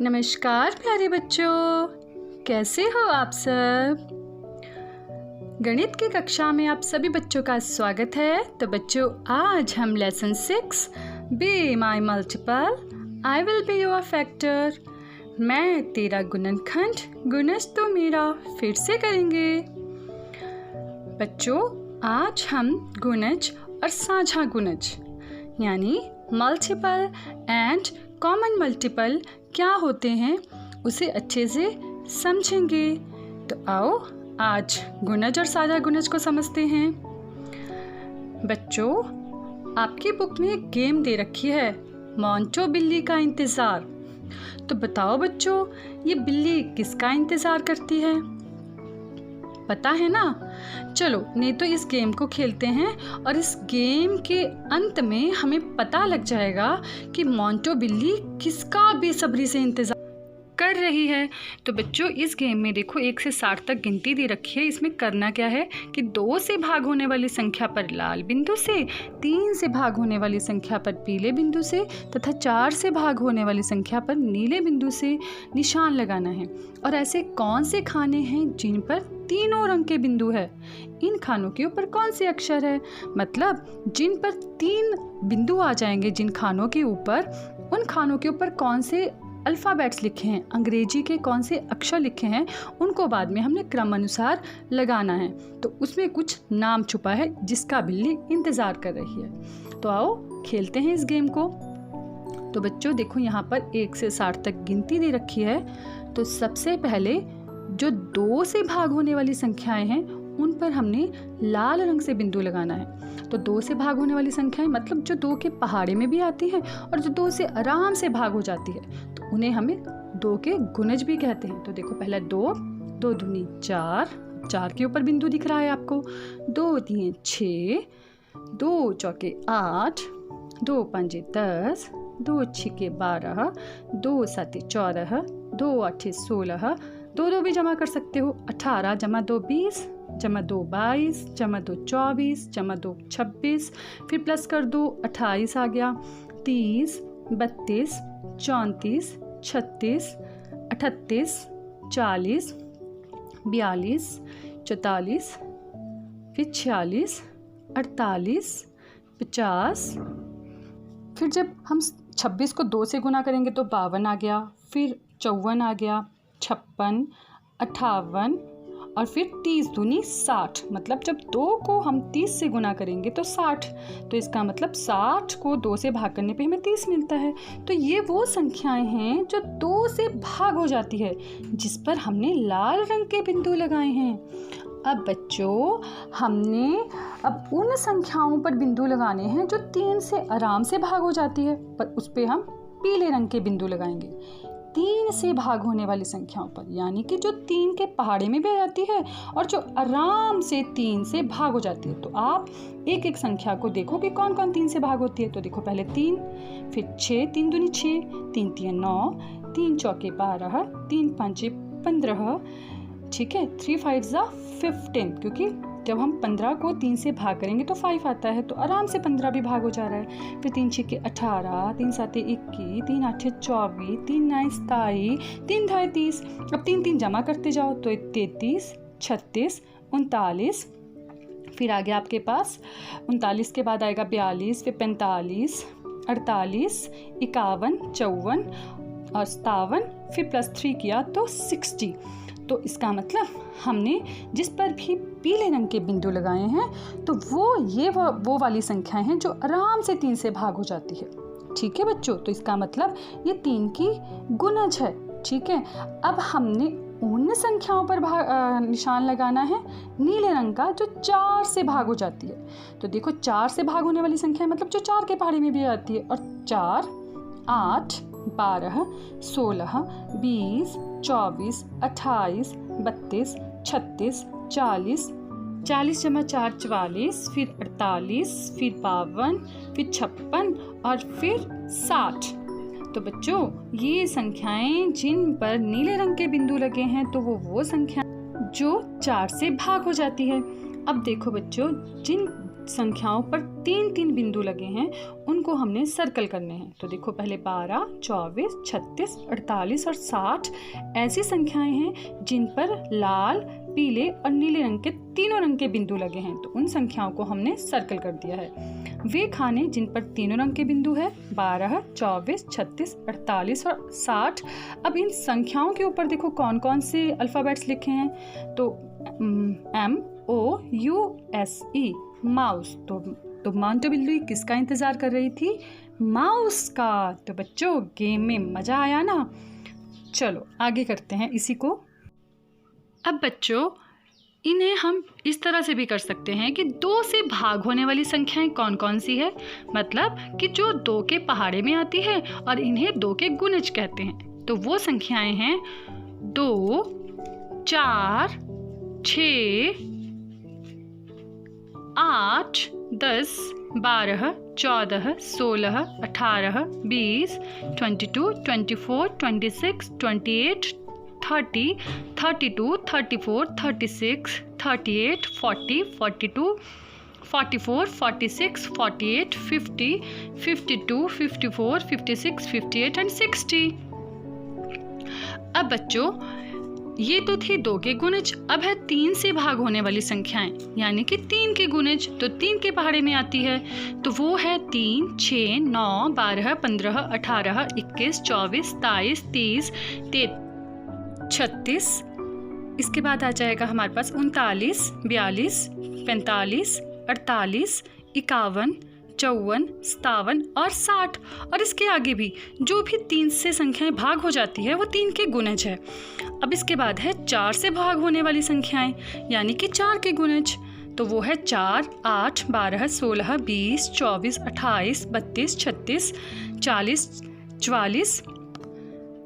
नमस्कार प्यारे बच्चों, कैसे हो आप सब। गणित की कक्षा में आप सभी बच्चों का स्वागत है। तो बच्चों, आज हम lesson 6 be my multiple I will be your factor, मैं तेरा गुणनखंड गुणज तो मेरा फिर से करेंगे। बच्चों, आज हम गुणज और साझा गुणज यानी मल्टीपल एंड कॉमन मल्टीपल क्या होते हैं उसे अच्छे से समझेंगे। तो आओ आज गुणज और साझा गुणज को समझते हैं। बच्चों, आपकी बुक में एक गेम दे रखी है, मोंटो बिल्ली का इंतज़ार। तो बताओ बच्चों, ये बिल्ली किसका इंतज़ार करती है? पता है ना? चलो नहीं तो इस गेम को खेलते हैं और इस गेम के अंत में हमें पता लग जाएगा कि मोंटो बिल्ली किसका बेसब्री से इंतज़ार कर रही है। तो बच्चों, इस गेम में देखो 1 से 60 तक गिनती दे रखी है। इसमें करना क्या है कि 2 से भाग होने वाली संख्या पर लाल बिंदु से, 3 से भाग होने वाली संख्या पर पीले बिंदु से तथा 4 से भाग होने वाली संख्या पर नीले बिंदु से निशान लगाना है। और ऐसे कौन से खाने हैं जिन पर तीनों रंग के बिंदु है? इन खानों के ऊपर कौन से अक्षर है? मतलब जिन पर 3 बिंदु आ जाएंगे जिन खानों के ऊपर, उन खानों के ऊपर कौन से अल्फ़ाबेट्स लिखे हैं, अंग्रेजी के कौन से अक्षर लिखे हैं, उनको बाद में हमने क्रम अनुसार लगाना है। तो उसमें कुछ नाम छुपा है जिसका बिल्ली इंतज़ार कर रही है। तो आओ खेलते हैं इस गेम को। तो बच्चों देखो, यहाँ पर 1 से 60 तक गिनती दे रखी है। तो सबसे पहले जो 2 से भाग होने वाली संख्याएं हैं उन पर हमने लाल रंग से बिंदु लगाना है। तो 2 से भाग होने वाली संख्याएं मतलब जो 2 के पहाड़े में भी आती हैं और जो 2 से आराम से भाग हो जाती है, तो उन्हें हमें 2 के गुणज भी कहते हैं। तो देखो, पहला 2, 2 दूनी 4, 4 के ऊपर बिंदु दिख रहा है आपको। 2 तीन 6, 2 चौके 8, 2 पंजे 10, 2 छिके 12, 2 साते 14, 2 आठे 16, 2 भी जमा कर सकते हो। 18 जमा 2 20, जमा 2 22, जमा 2 24, जमा 2 26, फिर प्लस कर दो 28 आ गया। 30, 32, 34, 36, 38, 40, 42, 44, फिर 46, 48, 50। फिर जब हम 26 को 2 से गुना करेंगे तो 52 आ गया, फिर 54 आ गया, 56, 58 और फिर 30 दूनी 60। मतलब जब 2 को हम 30 से गुना करेंगे तो 60। तो इसका मतलब 60 को 2 से भाग करने पे हमें 30 मिलता है। तो ये वो संख्याएं हैं जो 2 से भाग हो जाती है, जिस पर हमने लाल रंग के बिंदु लगाए हैं। अब बच्चों, हमने अब उन संख्याओं पर बिंदु लगाने हैं जो 3 से आराम से भाग हो जाती है, पर उस पर हम पीले रंग के बिंदु लगाएंगे। 3 से भाग होने वाली संख्याओं पर, यानी कि जो 3 के पहाड़े में भी आ जाती है और जो आराम से 3 से भाग हो जाती है। तो आप एक एक संख्या को देखो कि कौन कौन 3 से भाग होती है। तो देखो, पहले 3, फिर 6, 3 दूनी 6, 3 तीन 9, 3 चौके 12, 3 पंजे 15, ठीक है, 3 5 जा 15, क्योंकि जब हम 15 को 3 से भाग करेंगे तो 5 आता है, तो आराम से 15 भी भाग हो जा रहा है। फिर 3 छिके 18, 3 साते 21, 3 आठे 24, 3 9 27, 3 ढाई 30। अब 3 3 जमा करते जाओ तो 33, 36, 39। फिर आगे आपके पास 39 के बाद आएगा 42, फिर 45, 48, 51, 54 और 57, फिर प्लस 3 किया तो 60। तो इसका मतलब हमने जिस पर भी पीले रंग के बिंदु लगाए हैं तो वो वाली संख्याएं हैं जो आराम से 3 से भाग हो जाती है। ठीक है बच्चों, तो इसका मतलब ये 3 की गुणज है। ठीक है, अब हमने उन संख्याओं पर निशान लगाना है नीले रंग का जो 4 से भाग हो जाती है। तो देखो, 4 से भाग होने वाली संख्या मतलब जो 4 के पहाड़े में भी आती है। और 4, 8, 12, 16, 20, 24, 28, 32, 36, 40, 40 जमा 4 44, फिर 48, फिर 52, फिर 56 और फिर 60। तो बच्चों, ये संख्याएं जिन पर नीले रंग के बिंदु लगे हैं तो वो संख्या जो 4 से भाग हो जाती है। अब देखो बच्चों, जिन संख्याओं पर 3-3 बिंदु लगे हैं उनको हमने सर्कल करने हैं। तो देखो पहले 12, 24, 36, 48 और 60 ऐसी संख्याएं हैं जिन पर लाल, पीले और नीले रंग के तीनों रंग के बिंदु लगे हैं। तो उन संख्याओं को हमने सर्कल कर दिया है। वे खाने जिन पर तीनों रंग के बिंदु है 12, 24, 36, 48 और 60। अब इन संख्याओं के ऊपर देखो कौन कौन से अल्फ़ाबेट्स लिखे हैं। तो MOUSE माउस। तो माउंटेन बिल्ली किसका इंतज़ार कर रही थी? माउस का। तो बच्चों गेम में मज़ा आया ना? चलो आगे करते हैं इसी को। अब बच्चों इन्हें हम इस तरह से भी कर सकते हैं कि 2 से भाग होने वाली संख्याएं कौन कौन सी है, मतलब कि जो 2 के पहाड़े में आती है और इन्हें 2 के गुणज कहते हैं। तो वो संख्याएं हैं 2, 4, 6, 8, 10, 12, 14, 16, 18, 20, 22, 24, 26, 28, 30, 32, 34, 36, 38, 40, 42, 44, 46, 48, 50, 52, 54, 56, 58 एंड 60। अब बच्चों ये तो थी 2 के गुणज। अब है 3 से भाग होने वाली संख्याएं, यानी कि 3 के गुणज। तो 3 के पहाड़े में आती है तो वो है 3, 6, 9, 12, 15, 18, 21, 24, 27, 30, 36। इसके बाद आ जाएगा हमारे पास 39, 42, 45, 48, 51, 54, 57 और 60। और इसके आगे भी जो भी 3 से संख्याएं भाग हो जाती है वो 3 के गुणज है। अब इसके बाद है 4 से भाग होने वाली संख्याएं, यानी कि 4 के गुणज। तो वो है 4, 8, 12, 16, 20, 24, 28, 32, 36, 40, 44,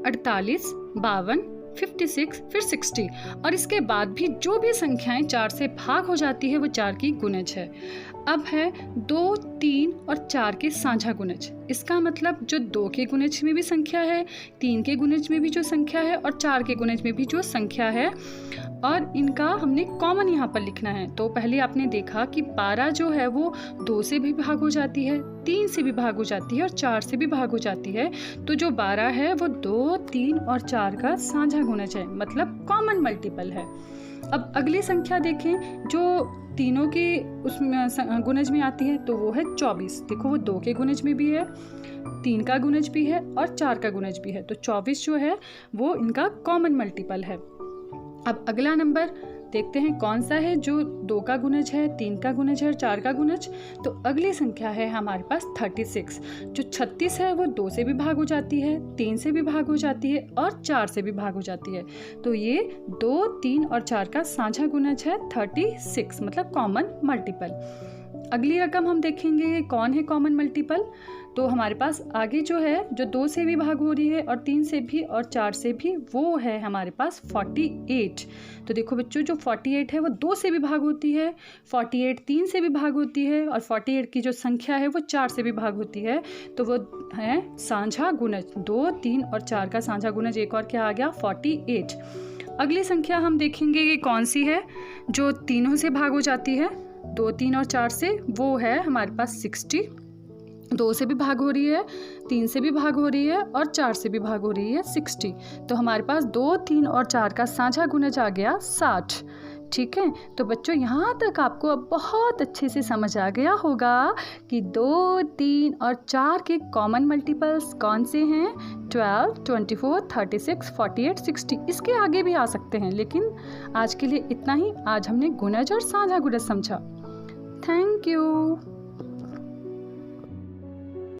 48, 52, 56 फिर 60। और इसके बाद भी जो भी संख्याएं 4 से भाग हो जाती है वो 4 की गुणज है। अब है 2, 3 और 4 के साझा गुणज। इसका मतलब जो 2 के गुणज में भी संख्या है, 3 के गुणज में भी जो संख्या है और 4 के गुणज में भी जो संख्या है, और इनका हमने कॉमन यहाँ पर लिखना है। तो पहले आपने देखा कि 12 जो है वो 2 से भी भाग हो जाती है, 3 से भी भाग हो जाती है और 4 से भी भाग हो जाती है। तो जो 12 है वो 2, 3 और 4 का साझा गुणज है, मतलब कॉमन मल्टीपल है। अब अगली संख्या देखें जो तीनों के उसमें गुणज में आती है, तो वो है 24। देखो वो 2 के गुणज में भी है, 3 का गुणज भी है और 4 का गुणज भी है। तो 24 जो है वो इनका कॉमन मल्टीपल है। अब अगला नंबर देखते हैं कौन सा है जो 2 का गुणज है, 3 का गुणज है और 4 का गुणज। तो अगली संख्या है हमारे पास 36। जो 36 है वो 2 से भी भाग हो जाती है, 3 से भी भाग हो जाती है और 4 से भी भाग हो जाती है। तो ये 2, 3 और 4 का साझा गुणज है 36, मतलब कॉमन मल्टीपल। अगली रकम हम देखेंगे ये कौन है कॉमन मल्टीपल। तो हमारे पास आगे जो है जो 2 से भी भाग हो रही है और 3 से भी और 4 से भी, वो है हमारे पास 48। तो देखो बच्चों जो 48 है वो 2 से भी भाग होती है, 48 3 से भी भाग होती है और 48 की जो संख्या है वो 4 से भी भाग होती है। तो वो है साझा गुणज। 2, 3 और 4 का साझा गुणज एक और क्या आ गया 48। अगली संख्या हम देखेंगे ये कौन सी है जो तीनों से भाग हो जाती है, 2, 3 और 4 से। वो है हमारे पास 60। 2 से भी भाग हो रही है, 3 से भी भाग हो रही है और 4 से भी भाग हो रही है 60। तो हमारे पास 2, 3 और 4 का साझा गुणज आ गया 60। ठीक है, तो बच्चों यहाँ तक आपको अब बहुत अच्छे से समझ आ गया होगा कि 2, 3 और 4 के कॉमन मल्टीपल्स कौन से हैं। 12, 24, 36, 48, 60। इसके आगे भी आ सकते हैं, लेकिन आज के लिए इतना ही। आज हमने गुणज और साझा गुणज समझा। Thank you.